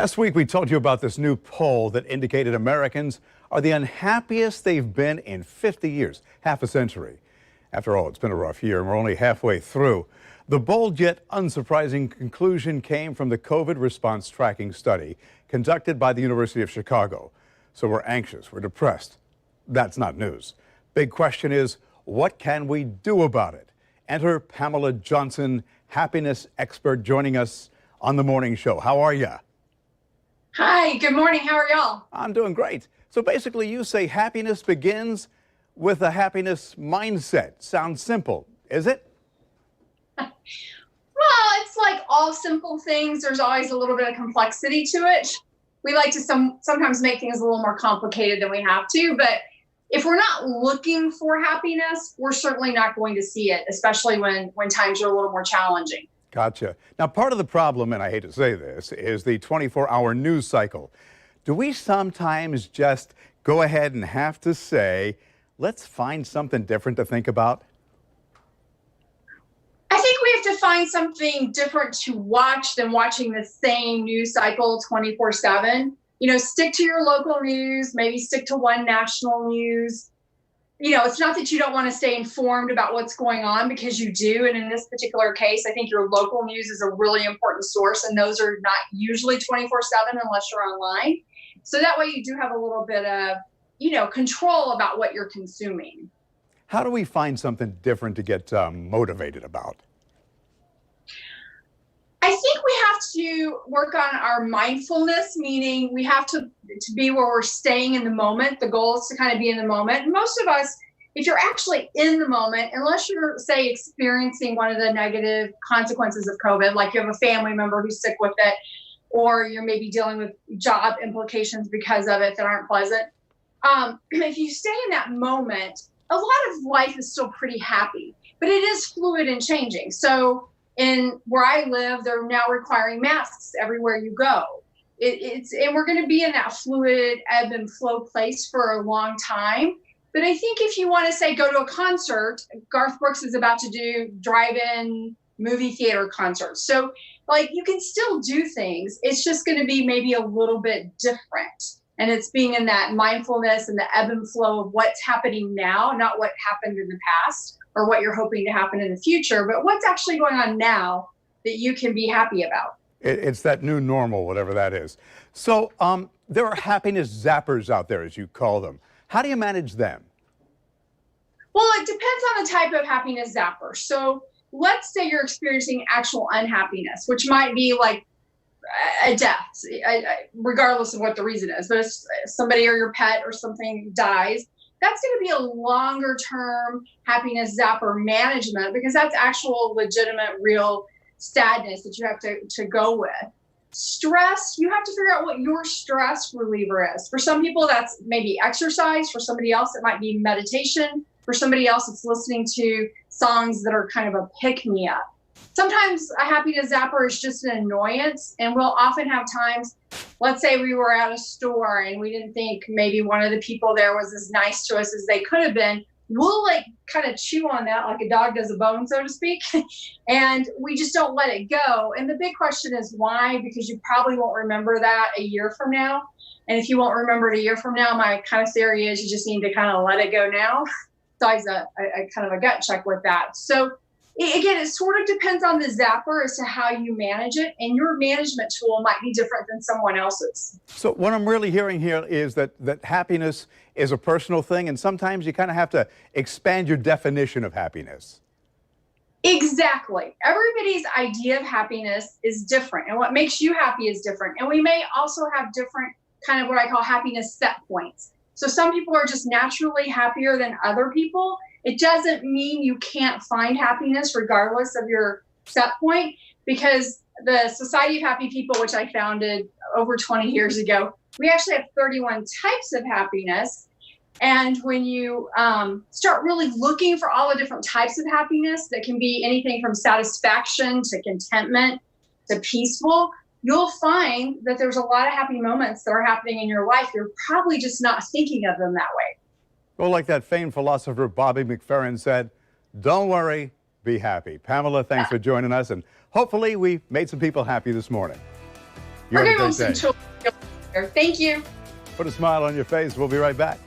Last week, we told you about this new poll that indicated Americans are the unhappiest they've been in 50 years, half a century. After all, it's been a rough year, and we're only halfway through. The bold yet unsurprising conclusion came from the COVID response tracking study conducted by the University of Chicago. So we're anxious, we're depressed. That's not news. Big question is, what can we do about it? Enter Pamela Johnson, happiness expert, joining us on the morning show. How are you? Hi, good morning. How are y'all? I'm doing great. So basically, you say happiness begins with a happiness mindset. Sounds simple, is it? Well, it's like all simple things. There's always a little bit of complexity to it. We like to sometimes make things a little more complicated than we have to, but if we're not looking for happiness, we're certainly not going to see it, especially when times are a little more challenging. Gotcha. Now, part of the problem, and I hate to say this, is the 24-hour news cycle. Do we sometimes just go ahead and have to say, let's find something different to think about? I think we have to find something different to watch than watching the same news cycle 24/7. You know, stick to your local news, maybe stick to one national news. You know, it's not that you don't want to stay informed about what's going on, because you do. And in this particular case, I think your local news is a really important source, and those are not usually 24/7 unless you're online. So that way you do have a little bit of, control about what you're consuming. How do we find something different to get motivated about? I think we have to work on our mindfulness, meaning we have to be where we're staying in the moment. The goal is to kind of be in the moment. And most of us, if you're actually in the moment, unless you're, say, experiencing one of the negative consequences of COVID, like you have a family member who's sick with it, or you're maybe dealing with job implications because of it that aren't pleasant. If you stay in that moment, a lot of life is still pretty happy, but it is fluid and changing. So in where I live, they're now requiring masks everywhere you go. And we're going to be in that fluid ebb and flow place for a long time. But I think if you want to say go to a concert, Garth Brooks is about to do drive-in movie theater concerts. So like you can still do things. It's just going to be maybe a little bit different. And it's being in that mindfulness and the ebb and flow of what's happening now, not what happened in the past or what you're hoping to happen in the future, but what's actually going on now that you can be happy about. It's that new normal, whatever that is. So there are happiness zappers out there, as you call them. How do you manage them? Well, it depends on the type of happiness zapper. So let's say you're experiencing actual unhappiness, which might be like a death, regardless of what the reason is. But if somebody or your pet or something dies, that's going to be a longer term happiness zapper management, because that's actual legitimate, real sadness that you have to go with. Stress, you have to figure out what your stress reliever is. For some people, that's maybe exercise. For somebody else, it might be meditation. For somebody else, it's listening to songs that are kind of a pick-me-up. Sometimes a happiness zapper is just an annoyance, and we'll often have times, let's say we were at a store and we didn't think maybe one of the people there was as nice to us as they could have been. We'll like kind of chew on that like a dog does a bone, so to speak, and we just don't let it go. And the big question is why? Because you probably won't remember that a year from now. And if you won't remember it a year from now, my kind of theory is you just need to kind of let it go now. So it's a kind of a gut check with that. So again, it sort of depends on the zapper as to how you manage it, and your management tool might be different than someone else's. So what I'm really hearing here is that happiness is a personal thing, and sometimes you kind of have to expand your definition of happiness. Exactly. Everybody's idea of happiness is different, and what makes you happy is different. And we may also have different kind of what I call happiness set points. So some people are just naturally happier than other people. It doesn't mean you can't find happiness regardless of your set point, because the Society of Happy People, which I founded over 20 years ago, we actually have 31 types of happiness. And when you start really looking for all the different types of happiness that can be anything from satisfaction to contentment to peaceful, you'll find that there's a lot of happy moments that are happening in your life. You're probably just not thinking of them that way. Well, like that famed philosopher Bobby McFerrin said, don't worry, be happy. Pamela, thanks for joining us, and hopefully we made some people happy this morning. You We're have a going great to day. some children. Thank you. Put a smile on your face. We'll be right back.